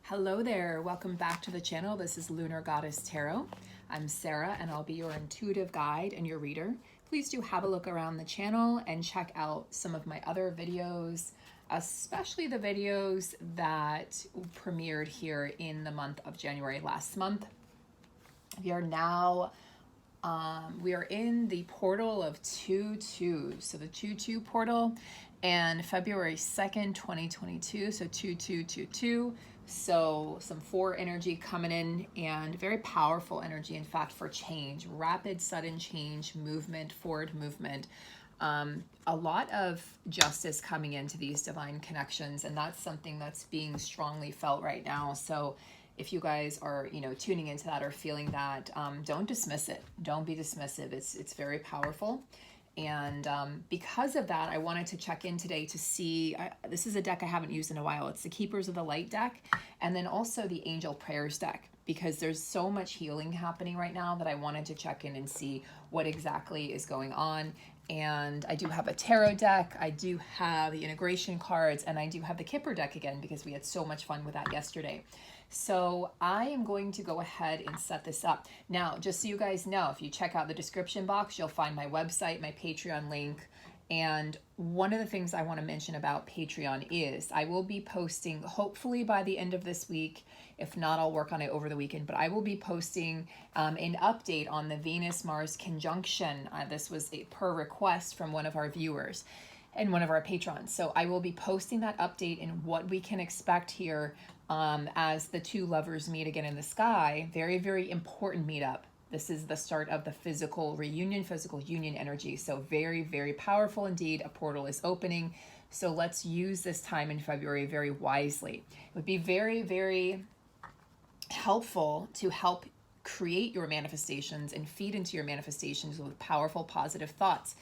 Hello there, welcome back to the channel. This is Lunar Goddess Tarot. I'm Sarah and I'll be your intuitive guide and your reader. Please do have a look around the channel and check out some of my other videos, especially the videos that premiered here in the month of January last month. We are now we are in the portal of 2-2, so the 2-2 portal, and February 2nd, 2022, so 2222. So some 4 energy coming in, and very powerful energy, in fact, for change, rapid, sudden change, movement, forward movement. A lot of justice coming into these divine connections, and that's something that's being strongly felt right now. So if you guys are, tuning into that or feeling that, don't dismiss it. Don't be dismissive. It's very powerful. And because of that, I wanted to check in today to see, this is a deck I haven't used in a while. It's the Keepers of the Light deck, and then also the Angel Prayers deck, because there's so much healing happening right now that I wanted to check in and see what exactly is going on. And I do have a tarot deck, I do have the integration cards, and I do have the Kipper deck again, because we had so much fun with that yesterday. So I am going to go ahead and set this up. Now, just so you guys know, if you check out the description box, you'll find my website, my Patreon link. And one of the things I want to mention about Patreon is I will be posting, hopefully by the end of this week. If not, I'll work on it over the weekend. But I will be posting an update on the Venus-Mars conjunction. This was per request from one of our viewers and one of our patrons. So I will be posting that update and what we can expect here as the two lovers meet again in the sky. Very, very important meetup. This is the start of the physical reunion, physical union energy. So very, very powerful indeed. A portal is opening. So let's use this time in February very wisely. It would be very, very helpful to help create your manifestations and feed into your manifestations with powerful, positive thoughts.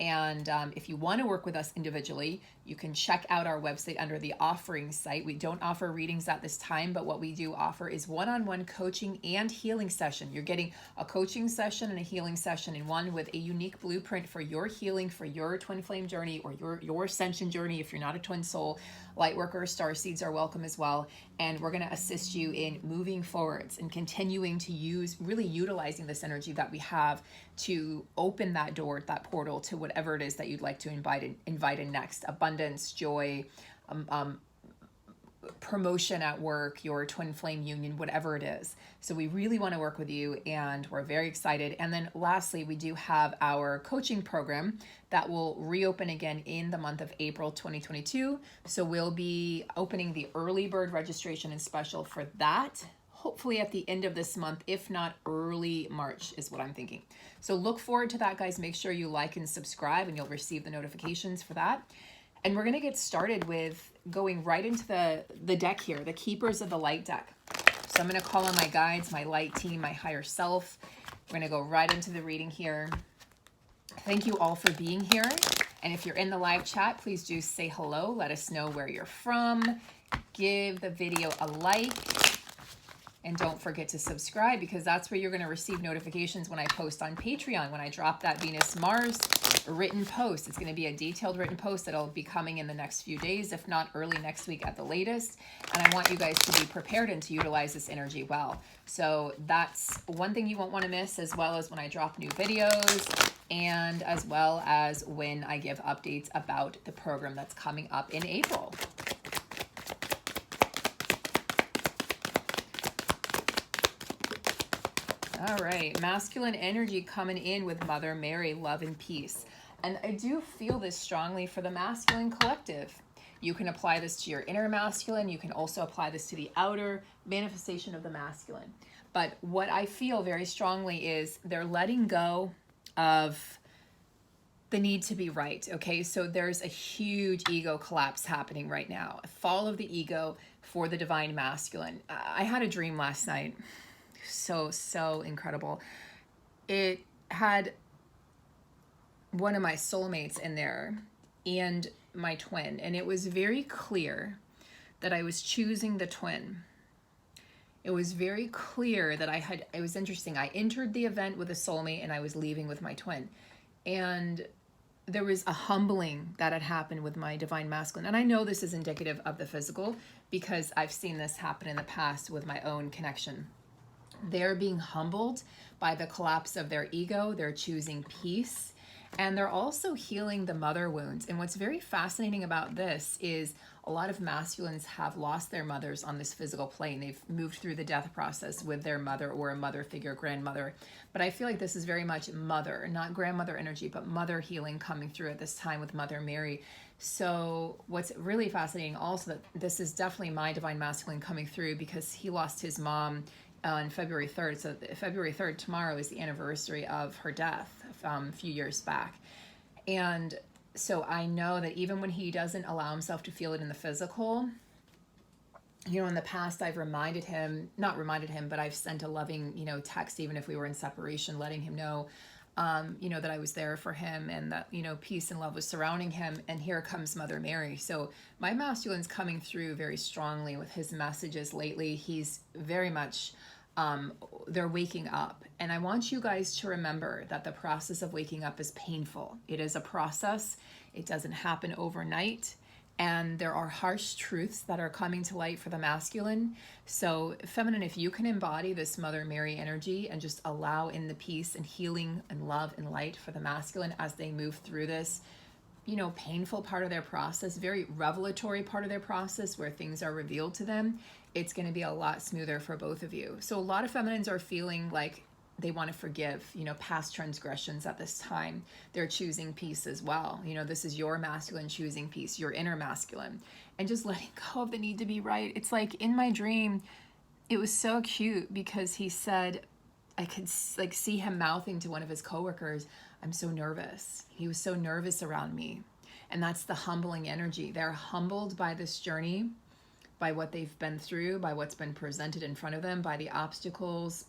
And if you want to work with us individually, you can check out our website under the offering site. We don't offer readings at this time, but what we do offer is one-on-one coaching and healing session. You're getting a coaching session and a healing session in one, with a unique blueprint for your healing, for your twin flame journey, or your ascension journey. If you're not a twin soul, light worker, star seeds are welcome as well. And we're going to assist you in moving forwards and continuing to really utilizing this energy that we have to open that door, that portal to whatever it is that you'd like to invite in next. Abundance, joy, promotion at work, your twin flame union, whatever it is. So we really want to work with you, and we're very excited. And then lastly, we do have our coaching program that will reopen again in the month of April 2022. So we'll be opening the early bird registration and special for that, hopefully at the end of this month, if not early March is what I'm thinking. So look forward to that, guys. Make sure you like and subscribe, and you'll receive the notifications for that. And we're going to get started with going right into the deck here, the Keepers of the Light deck. So I'm going to call on my guides, my light team, my higher self. We're going to go right into the reading here. Thank you all for being here. And if you're in the live chat, please do say hello. Let us know where you're from. Give the video a like. And don't forget to subscribe, because that's where you're going to receive notifications when I post on Patreon, when I drop that Venus-Mars written post. It's going to be a detailed written post that'll be coming in the next few days, if not early next week at the latest. And I want you guys to be prepared and to utilize this energy well. So that's one thing you won't want to miss, as well as when I drop new videos, and as well as when I give updates about the program that's coming up in April. All right, masculine energy coming in with Mother Mary, love and peace. And I do feel this strongly for the masculine collective. You can apply this to your inner masculine. You can also apply this to the outer manifestation of the masculine. But what I feel very strongly is they're letting go of the need to be right, okay? So there's a huge ego collapse happening right now. A fall of the ego for the divine masculine. I had a dream last night. So incredible. It had one of my soulmates in there and my twin, and it was very clear that I was choosing the twin. It was very clear that it was interesting. I entered the event with a soulmate and I was leaving with my twin. And there was a humbling that had happened with my divine masculine. And I know this is indicative of the physical because I've seen this happen in the past with my own connection. They're being humbled by the collapse of their ego. They're choosing peace. And they're also healing the mother wounds. And what's very fascinating about this is a lot of masculines have lost their mothers on this physical plane. They've moved through the death process with their mother or a mother figure, grandmother. But I feel like this is very much mother, not grandmother energy, but mother healing coming through at this time with Mother Mary. So what's really fascinating also, that this is definitely my divine masculine coming through, because he lost his mom on February 3rd. So February 3rd, tomorrow, is the anniversary of her death a few years back. And so I know that even when he doesn't allow himself to feel it in the physical, you know, in the past I've reminded him, not reminded him, but I've sent a loving, you know, text, even if we were in separation, letting him know, you know, that I was there for him and that, you know, peace and love was surrounding him. And here comes Mother Mary. So my masculine's coming through very strongly with his messages lately. He's very much, they're waking up. And I want you guys to remember that the process of waking up is painful. It is a process. It doesn't happen overnight. And there are harsh truths that are coming to light for the masculine. So feminine, if you can embody this Mother Mary energy and just allow in the peace and healing and love and light for the masculine as they move through this, you know, painful part of their process, very revelatory part of their process where things are revealed to them, it's going to be a lot smoother for both of you. So a lot of feminines are feeling like they want to forgive, you know, past transgressions at this time. They're choosing peace as well. You know, this is your masculine choosing peace, your inner masculine, and just letting go of the need to be right. It's like in my dream, it was so cute because he said, I could like see him mouthing to one of his coworkers, I'm so nervous. He was so nervous around me. And that's the humbling energy. They're humbled by this journey, by what they've been through, by what's been presented in front of them, by the obstacles,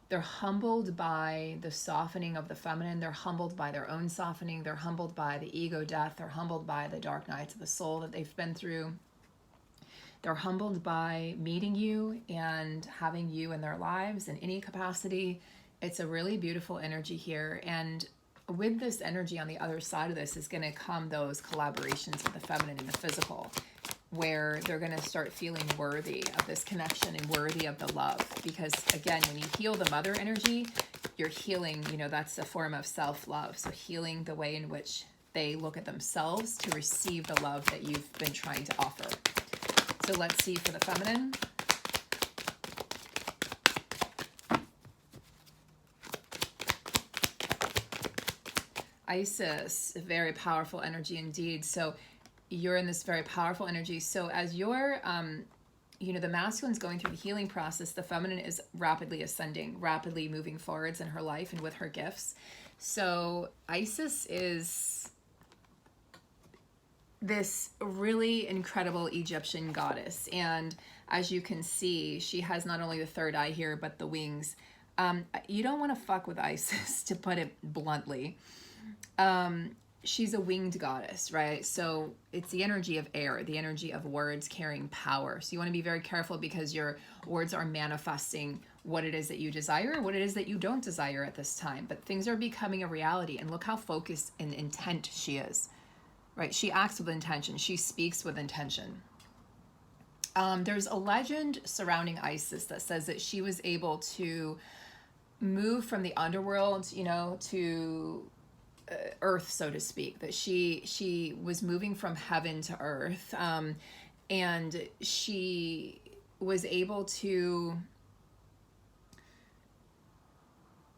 they're humbled by the softening of the feminine. They're humbled by their own softening. They're humbled by the ego death. They're humbled by the dark nights of the soul that they've been through. They're humbled by meeting you and having you in their lives in any capacity. It's a really beautiful energy here. And with this energy on the other side of this is going to come those collaborations with the feminine and the physical, where they're going to start feeling worthy of this connection and worthy of the love. Because again, when you heal the mother energy, you're healing, you know, that's a form of self-love. So healing the way in which they look at themselves to receive the love that you've been trying to offer. So let's see for the feminine. Isis, a very powerful energy indeed. So you're in this very powerful energy. So as you're, you know, the masculine's going through the healing process, the feminine is rapidly ascending, rapidly moving forwards in her life and with her gifts. So Isis is this really incredible Egyptian goddess. And as you can see, she has not only the third eye here, but the wings. You don't want to fuck with Isis, to put it bluntly. She's a winged goddess, right? So it's the energy of air, the energy of words carrying power. So you want to be very careful because your words are manifesting what it is that you desire, what it is that you don't desire at this time. But things are becoming a reality, and look how focused and intent she is, right? She acts with intention. She speaks with intention. There's a legend surrounding Isis that says that she was able to move from the underworld, you know, to earth, so to speak, that she was moving from heaven to earth, and she was able to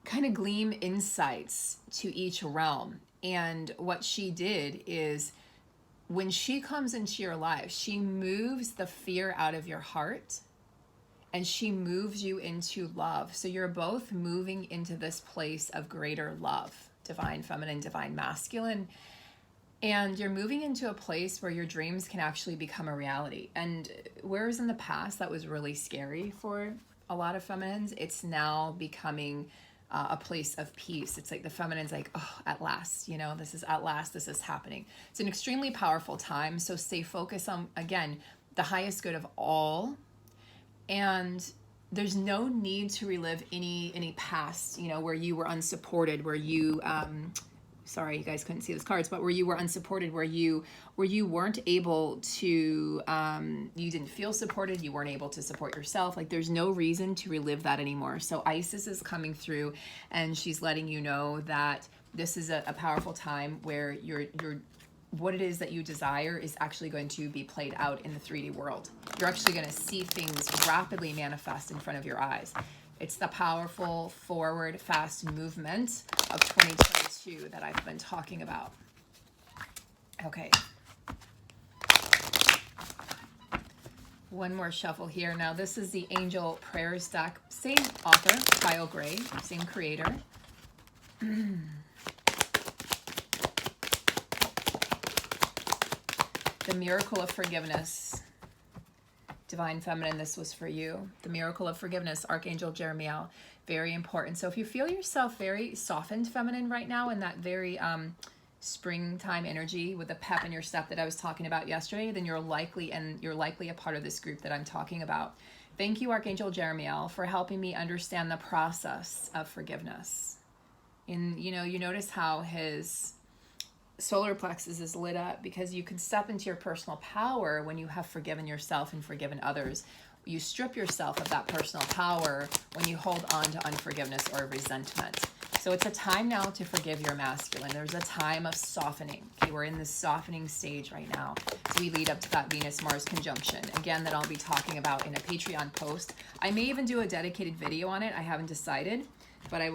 kind of glean insights to each realm. And what she did is, when she comes into your life, she moves the fear out of your heart and she moves you into love. So you're both moving into this place of greater love, divine feminine, divine masculine. And you're moving into a place where your dreams can actually become a reality. And whereas in the past that was really scary for a lot of feminines, it's now becoming a place of peace. It's like the feminine's like, oh, at last, you know, this is at last, this is happening. It's an extremely powerful time. So stay focused on, again, the highest good of all. And there's no need to relive any past, you know, where you were unsupported, where you sorry, you guys couldn't see those cards, but where you were unsupported, where you weren't able to, you didn't feel supported, you weren't able to support yourself. Like, there's no reason to relive that anymore. So Isis is coming through, and she's letting you know that this is a powerful time where you're what it is that you desire is actually going to be played out in the 3D world. You're actually going to see things rapidly manifest in front of your eyes. It's the powerful, forward, fast movement of 2022 that I've been talking about. Okay. One more shuffle here. Now, this is the Angel Prayers deck. Same author, Kyle Gray, same creator. The Miracle of Forgiveness. Divine Feminine, this was for you. The Miracle of Forgiveness, Archangel Jeremiel. Very important. So if you feel yourself very softened feminine right now, in that very springtime energy with the pep in your step that I was talking about yesterday, then you're likely a part of this group that I'm talking about. Thank you, Archangel Jeremiel, for helping me understand the process of forgiveness. And you notice how his solar plexus is lit up, because you can step into your personal power when you have forgiven yourself and forgiven others. You strip yourself of that personal power when you hold on to unforgiveness or resentment. So it's a time now to forgive your masculine. There's a time of softening. Okay, we're in this softening stage right now. So we lead up to that Venus-Mars conjunction. Again, that I'll be talking about in a Patreon post. I may even do a dedicated video on it. I haven't decided, but I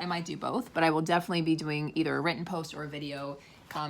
might do both, but I will definitely be doing either a written post or a video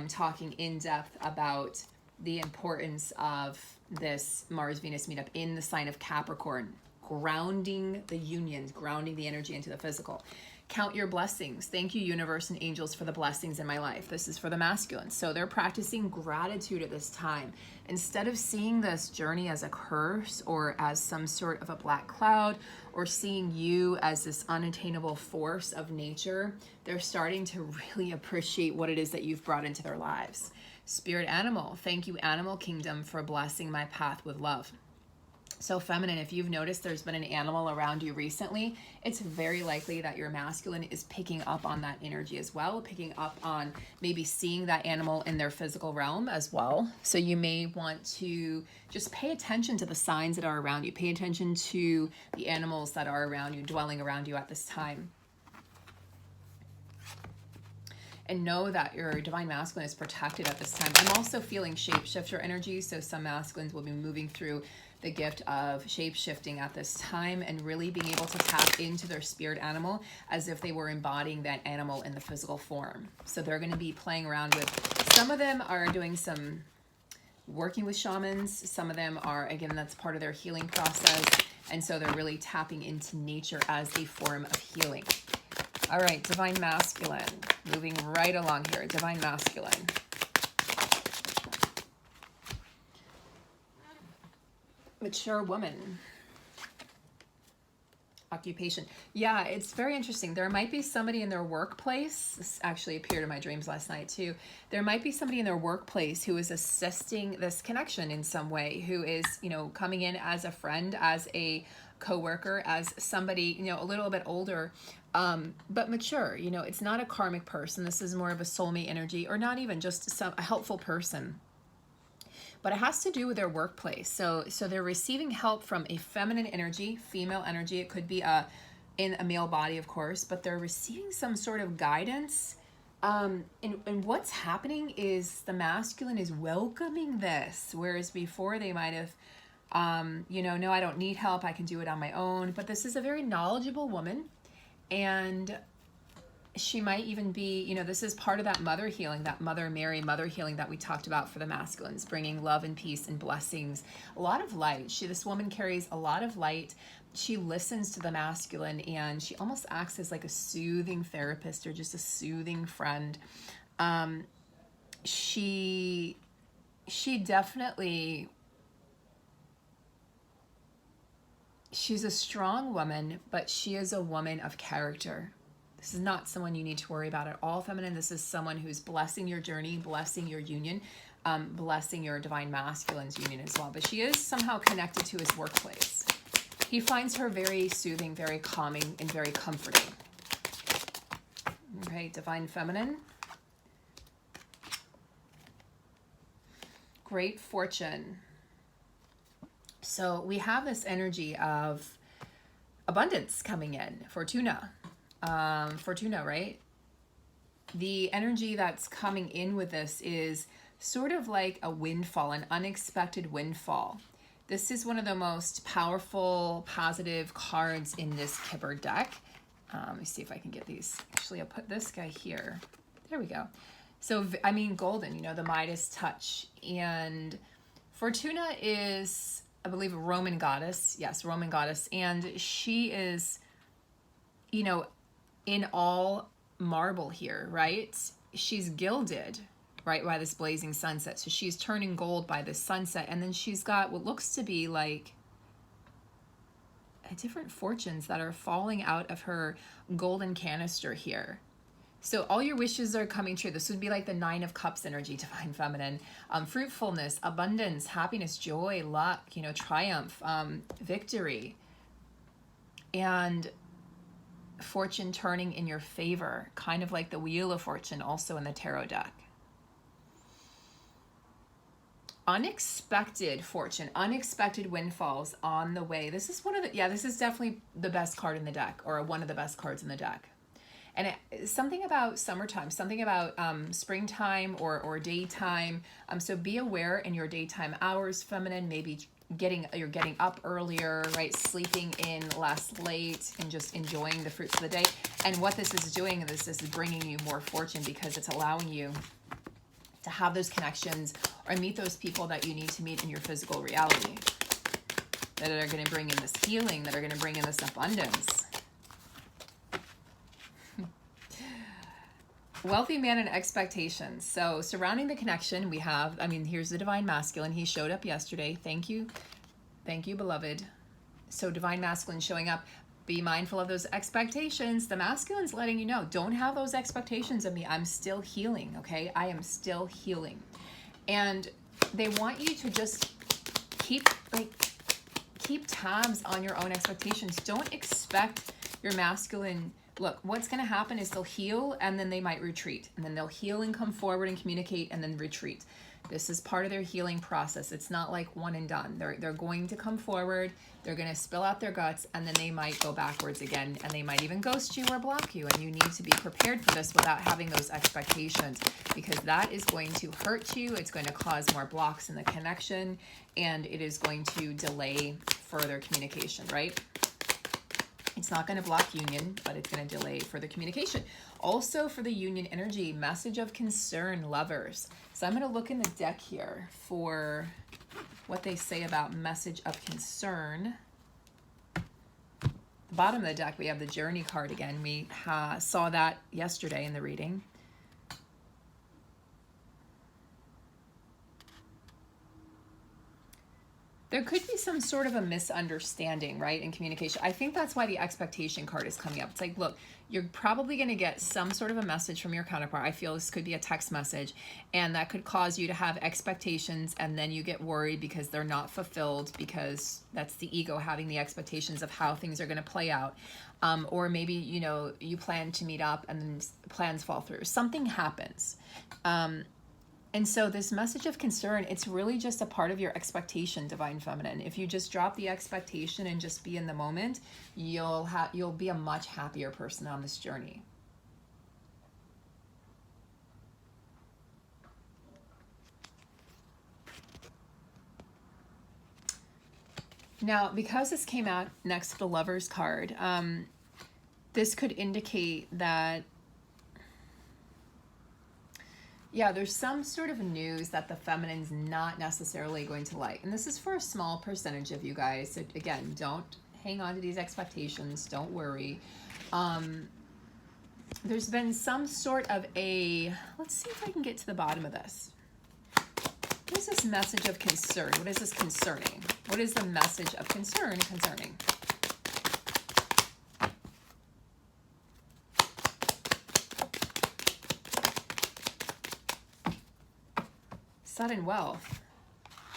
talking in depth about the importance of this Mars-Venus meetup in the sign of Capricorn, grounding the unions, grounding the energy into the physical. Count your blessings. Thank you, universe and angels, for the blessings in my life. This is for the masculine. So they're practicing gratitude at this time. Instead of seeing this journey as a curse or as some sort of a black cloud, or seeing you as this unattainable force of nature, they're starting to really appreciate what it is that you've brought into their lives. Spirit animal, thank you, animal kingdom, for blessing my path with love. So feminine, if you've noticed there's been an animal around you recently, it's very likely that your masculine is picking up on that energy as well, picking up on maybe seeing that animal in their physical realm as well. So you may want to just pay attention to the signs that are around you. Pay attention to the animals that are around you, dwelling around you at this time. And know that your divine masculine is protected at this time. I'm also feeling shapeshifter energy, so some masculines will be moving through the gift of shape-shifting at this time and really being able to tap into their spirit animal as if they were embodying that animal in the physical form. So they're going to be playing around with, some of them are doing some working with shamans, some of them are, again, that's part of their healing process, and so they're really tapping into nature as a form of healing. All right, divine masculine, moving right along here, divine masculine. Mature woman. Occupation. Yeah, it's very interesting. There might be somebody in their workplace. This actually appeared in my dreams last night too. There might be somebody in their workplace who is assisting this connection in some way, who is, coming in as a friend, as a coworker, as somebody, a little bit older, but mature. It's not a karmic person. This is more of a soulmate energy, or not even just a helpful person. But it has to do with their workplace. So they're receiving help from a feminine energy, female energy. It could be in a male body, of course, but they're receiving some sort of guidance. And what's happening is the masculine is welcoming this, whereas before they might have, no, I don't need help. I can do it on my own. But this is a very knowledgeable woman, and she might even be, this is part of that mother healing, that Mother Mary mother healing that we talked about for the masculines, bringing love and peace and blessings, a lot of light. This woman carries a lot of light. She listens to the masculine, and she almost acts as like a soothing therapist or just a soothing friend. She definitely, she's a strong woman, but she is a woman of character. This is not someone you need to worry about at all, feminine. This is someone who's blessing your journey, blessing your union, blessing your divine masculine's union as well. But she is somehow connected to his workplace. He finds her very soothing, very calming, and very comforting. Okay, divine feminine. great fortune. So we have this energy of abundance coming in. Fortuna, right? The energy that's coming in with this is sort of like a windfall, an unexpected windfall. This is one of the most powerful, positive cards in this Kipper deck. Let me see if I can get these. Actually, I'll put this guy here. There we go. So, I mean, golden, you know, the Midas touch. And Fortuna is, I believe, a Roman goddess. Yes, Roman goddess. And she is, you know, in all marble here, right? She's gilded, right, by this blazing sunset. So she's turning gold by this sunset. And then she's got what looks to be like different fortunes that are falling out of her golden canister here. So all your wishes are coming true. This would be like the 9 of Cups energy, Divine Feminine. Fruitfulness, abundance, happiness, joy, luck, you know, triumph, victory. And fortune turning in your favor, kind of like the Wheel of Fortune also in the tarot deck. Unexpected fortune, unexpected windfalls on the way. This is one of the, this is definitely the best card in the deck, or one of the best cards in the deck. And something about summertime, something about springtime or daytime. So be aware in your daytime hours, feminine, maybe you're getting up earlier, right? Sleeping in less late and just enjoying the fruits of the day. And what this is doing, this is bringing you more fortune, because it's allowing you to have those connections or meet those people that you need to meet in your physical reality, that are going to bring in this healing, that are going to bring in this abundance. Wealthy man and expectations. So surrounding the connection, we have, I mean, here's the Divine Masculine. He showed up yesterday. Thank you. Thank you, beloved. So Divine Masculine showing up. Be mindful of those expectations. The masculine's letting you know, don't have those expectations of me. I'm still healing, okay? I am still healing. And they want you to just keep tabs on your own expectations. Don't expect your masculine. Look, what's going to happen is they'll heal and then they might retreat. And then they'll heal and come forward and communicate and then retreat. This is part of their healing process. It's not like one and done. They're going to come forward, they're going to spill out their guts, and then they might go backwards again, and they might even ghost you or block you. And you need to be prepared for this without having those expectations, because that is going to hurt you. It's going to cause more blocks in the connection, and it is going to delay further communication, right? It's not going to block union, but it's going to delay further communication. Also for the union energy, message of concern, lovers. So I'm going to look in the deck here for what they say about message of concern. The bottom of the deck, we have the Journey card again. We saw that yesterday in the reading. There could be some sort of a misunderstanding, right, in communication. I think that's why the expectation card is coming up. It's like, look, you're probably going to get some sort of a message from your counterpart. I feel this could be a text message, and that could cause you to have expectations, and then you get worried because they're not fulfilled, because that's the ego having the expectations of how things are going to play out. Or maybe, you know, you plan to meet up and then plans fall through. Something happens. And so this message of concern, it's really just a part of your expectation, Divine Feminine. If you just drop the expectation and just be in the moment, you'll be a much happier person on this journey. Now, because this came out next to the Lover's card, this could indicate that there's some sort of news that the feminine's not necessarily going to like. And this is for a small percentage of you guys. So again, don't hang on to these expectations. Don't worry. There's been some sort of let's see if I can get to the bottom of this. What is this message of concern? What is this concerning? What is the message of concern concerning? Sudden wealth.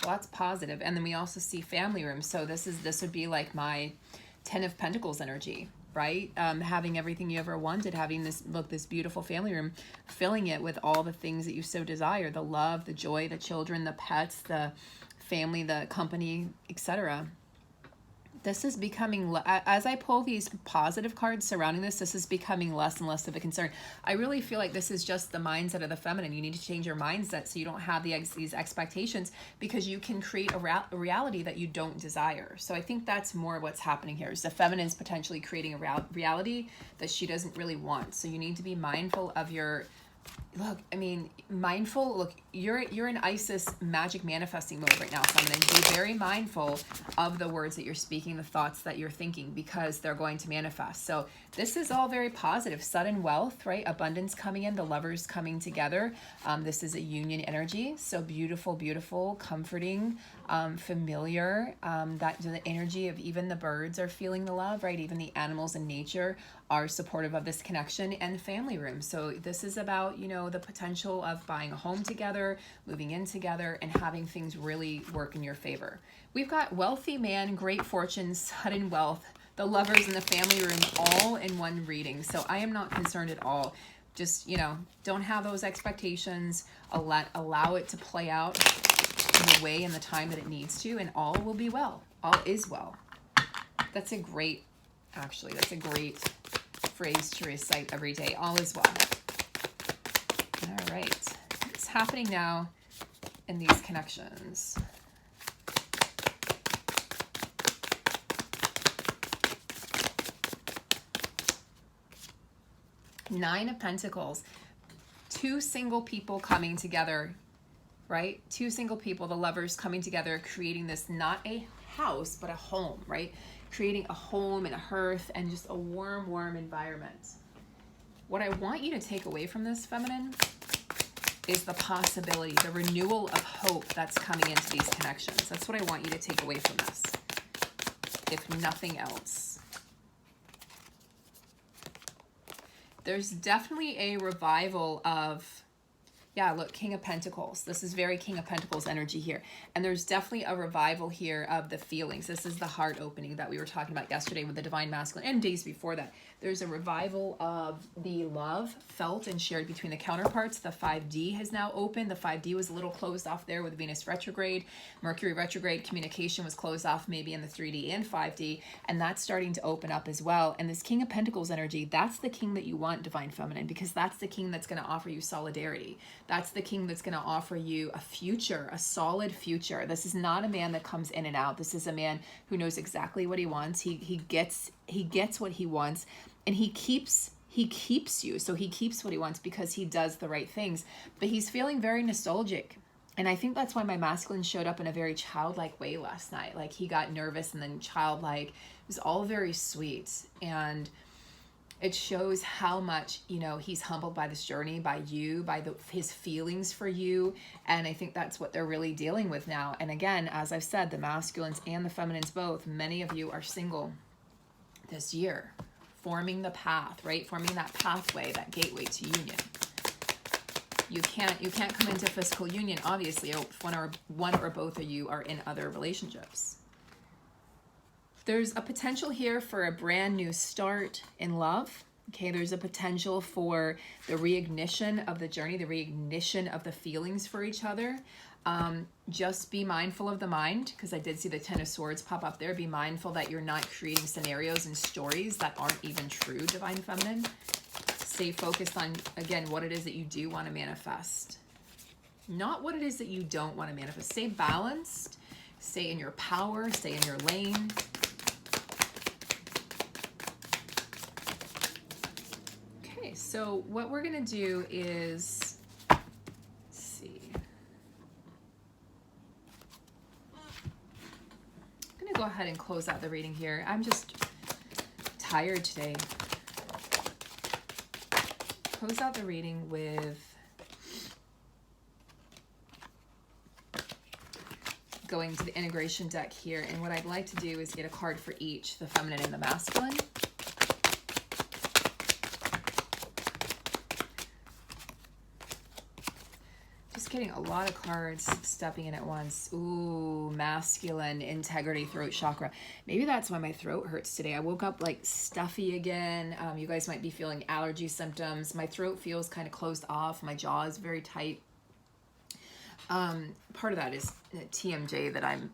Well, that's positive. And then we also see family room. So this would be like my 10 of Pentacles energy, right? Having everything you ever wanted, having this, look, this beautiful family room, filling it with all the things that you so desire, the love, the joy, the children, the pets, the family, the company, etc. This is becoming, as I pull these positive cards surrounding this, this is becoming less and less of a concern. I really feel like this is just the mindset of the feminine. You need to change your mindset so you don't have these expectations, because you can create a reality that you don't desire. So I think that's more what's happening here, is the feminine is potentially creating a reality that she doesn't really want. So you need to be mindful of your, look, I mean, mindful, look, you're in Isis magic manifesting mode right now, feminine. Be very mindful of the words that you're speaking, the thoughts that you're thinking, because they're going to manifest. So this is all very positive. Sudden wealth, right? Abundance coming in, the lovers coming together. This is a union energy. So beautiful, beautiful, comforting, familiar. That the energy of even the birds are feeling the love, right? Even the animals in nature are supportive of this connection, and family room. So this is about, you know, the potential of buying a home together, moving in together, and having things really work in your favor. We've got wealthy man, great fortune, sudden wealth, the lovers, and the family room all in one reading. So I am not concerned at all. Just, you know, don't have those expectations. Allow it to play out in the way and the time that it needs to, and all will be well. All is well. That's a great, actually, that's a great phrase to recite every day. All is well. All right. What's happening now in these connections? Nine of Pentacles. Two single people coming together, right? Two single people, the lovers coming together, creating this, not a house, but a home, right? Creating a home and a hearth and just a warm, warm environment. What I want you to take away from this, feminine, is the possibility, the renewal of hope that's coming into these connections. That's what I want you to take away from this, if nothing else. There's definitely a revival of, yeah, look, King of Pentacles. This is very King of Pentacles energy here. And there's definitely a revival here of the feelings. This is the heart opening that we were talking about yesterday with the Divine Masculine and days before that. There's a revival of the love felt and shared between the counterparts. The 5D has now opened. The 5D was a little closed off there with Venus retrograde. Mercury retrograde communication was closed off maybe in the 3D and 5D. And that's starting to open up as well. And this King of Pentacles energy, that's the king that you want, Divine Feminine, because that's the king that's going to offer you solidarity. That's the king that's going to offer you a future, a solid future. This is not a man that comes in and out. This is a man who knows exactly what he wants. He gets what he wants, and he keeps you. So he keeps what he wants because he does the right things. But he's feeling very nostalgic. And I think that's why my masculine showed up in a very childlike way last night. Like, he got nervous and then childlike. It was all very sweet. And it shows how much, you know, he's humbled by this journey, by you, by his feelings for you. And I think that's what they're really dealing with now. And again, as I've said, the masculines and the feminines both, many of you are single this year, forming the path, right? Forming that pathway, that gateway to union. You can't come into physical union, obviously, if one or both of you are in other relationships. There's a potential here for a brand new start in love. Okay, there's a potential for the reignition of the journey, the reignition of the feelings for each other. Just be mindful of the mind, because I did see the Ten of Swords pop up there. Be mindful that you're not creating scenarios and stories that aren't even true, Divine Feminine. Stay focused on, again, what it is that you do want to manifest, not what it is that you don't want to manifest. Stay balanced, stay in your power, stay in your lane. Okay, so what we're going to do is, let's see. I'm going to go ahead and close out the reading here. I'm just tired today. Close out the reading with going to the integration deck here. And what I'd like to do is get a card for each, the feminine and the masculine. just getting a lot of cards stepping in at once. Ooh, masculine, integrity, throat chakra. Maybe that's why my throat hurts today. I woke up like stuffy again. You guys might be feeling allergy symptoms. My throat feels kind of closed off. My jaw is very tight. Part of that is TMJ that I'm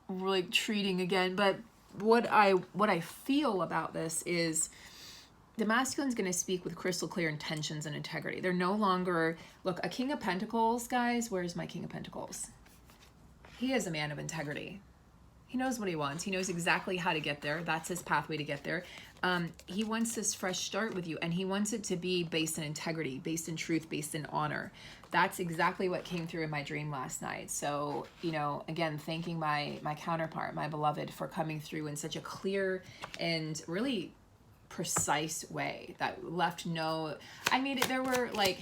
really treating again. But what I feel about this is the masculine's going to speak with crystal clear intentions and integrity. They're no longer, look, a King of Pentacles, guys, where's my King of Pentacles? He is a man of integrity. He knows what he wants. He knows exactly how to get there. That's his pathway to get there. He wants this fresh start with you, and he wants it to be based in integrity, based in truth, based in honor. That's exactly what came through in my dream last night. So, you know, again, thanking my counterpart, my beloved, for coming through in such a clear and really precise way that left no, I mean, there were like,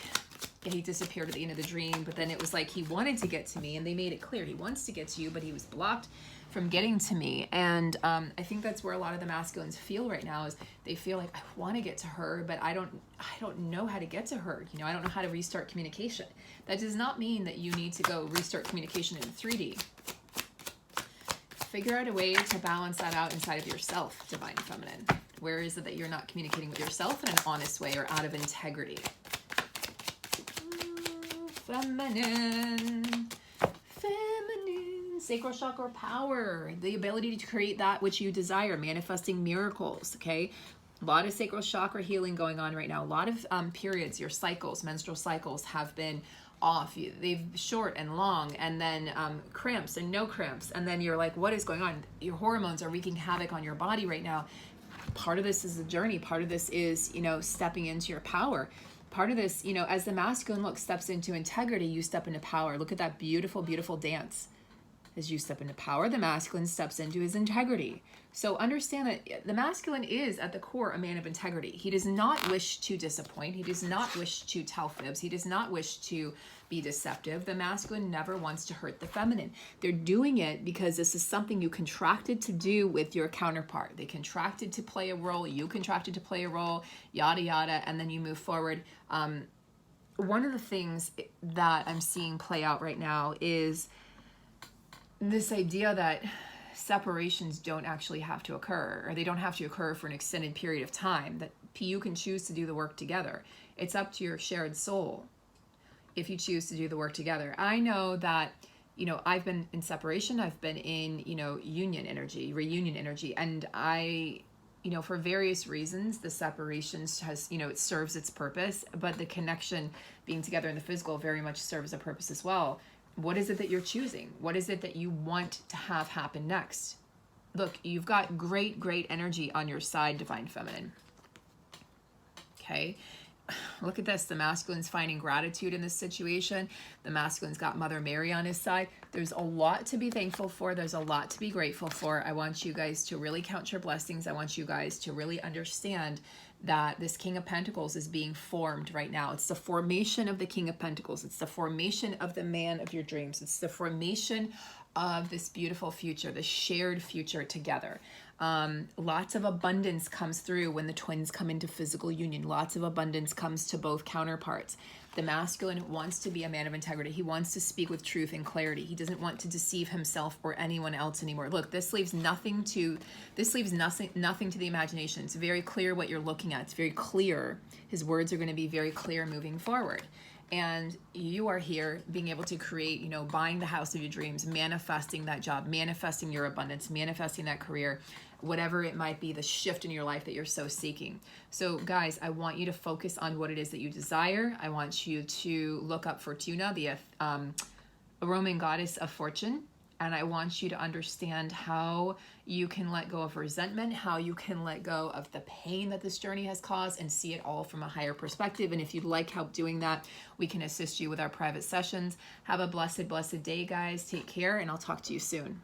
he disappeared at the end of the dream, but then it was like he wanted to get to me, and they made it clear he wants to get to you, but he was blocked from getting to me. And I think that's where a lot of the masculines feel right now, is they feel like, I want to get to her, but I don't know how to get to her. You know, I don't know how to restart communication. That does not mean that you need to go restart communication in 3D. Figure out a way to balance that out inside of yourself, Divine Feminine. Where is it that you're not communicating with yourself in an honest way or out of integrity? Feminine. Sacral chakra power. The ability to create that which you desire. Manifesting miracles, okay? A lot of sacral chakra healing going on right now. A lot of periods, your cycles, menstrual cycles have been off. They've short and long, and then cramps and no cramps. And then you're like, what is going on? Your hormones are wreaking havoc on your body right now. Part of this is a journey. Part of this is, you know, stepping into your power. Part of this, you know, as the masculine look steps into integrity, you step into power. Look at that beautiful, beautiful dance. As you step into power, the masculine steps into his integrity. So understand that the masculine is at the core a man of integrity. He does not wish to disappoint. He does not wish to tell fibs. He does not wish to be deceptive. The masculine never wants to hurt the feminine. They're doing it because this is something you contracted to do with your counterpart. They contracted to play a role. You contracted to play a role, yada, yada, and then you move forward. One of the things that I'm seeing play out right now is this idea that separations don't actually have to occur, or they don't have to occur for an extended period of time, that you can choose to do the work together. It's up to your shared soul if you choose to do the work together. I know that, you know, I've been in separation, I've been in, you know, union energy, reunion energy, and I, you know, for various reasons, the separations has, you know, it serves its purpose, but the connection, being together in the physical, very much serves a purpose as well. What is it that you're choosing? What is it that you want to have happen next? Look, you've got great, great energy on your side, Divine Feminine. Okay? Look at this. The masculine's finding gratitude in this situation. The masculine's got Mother Mary on his side. There's a lot to be thankful for. There's a lot to be grateful for. I want you guys to really count your blessings. I want you guys to really understand that this King of Pentacles is being formed right now. It's the formation of the King of Pentacles. It's the formation of the man of your dreams. It's the formation of this beautiful future, the shared future together. Lots of abundance comes through when the twins come into physical union. Lots of abundance comes to both counterparts. The masculine wants to be a man of integrity. He wants to speak with truth and clarity. He doesn't want to deceive himself or anyone else anymore. Look, this leaves nothing to the imagination. It's very clear what you're looking at. It's very clear. His words are going to be very clear moving forward. And you are here being able to create, you know, buying the house of your dreams, manifesting that job, manifesting your abundance, manifesting that career, whatever it might be, the shift in your life that you're so seeking. So guys, I want you to focus on what it is that you desire. I want you to look up Fortuna, the Roman goddess of fortune. And I want you to understand how you can let go of resentment, how you can let go of the pain that this journey has caused, and see it all from a higher perspective. And if you'd like help doing that, we can assist you with our private sessions. Have a blessed, blessed day, guys. Take care, and I'll talk to you soon.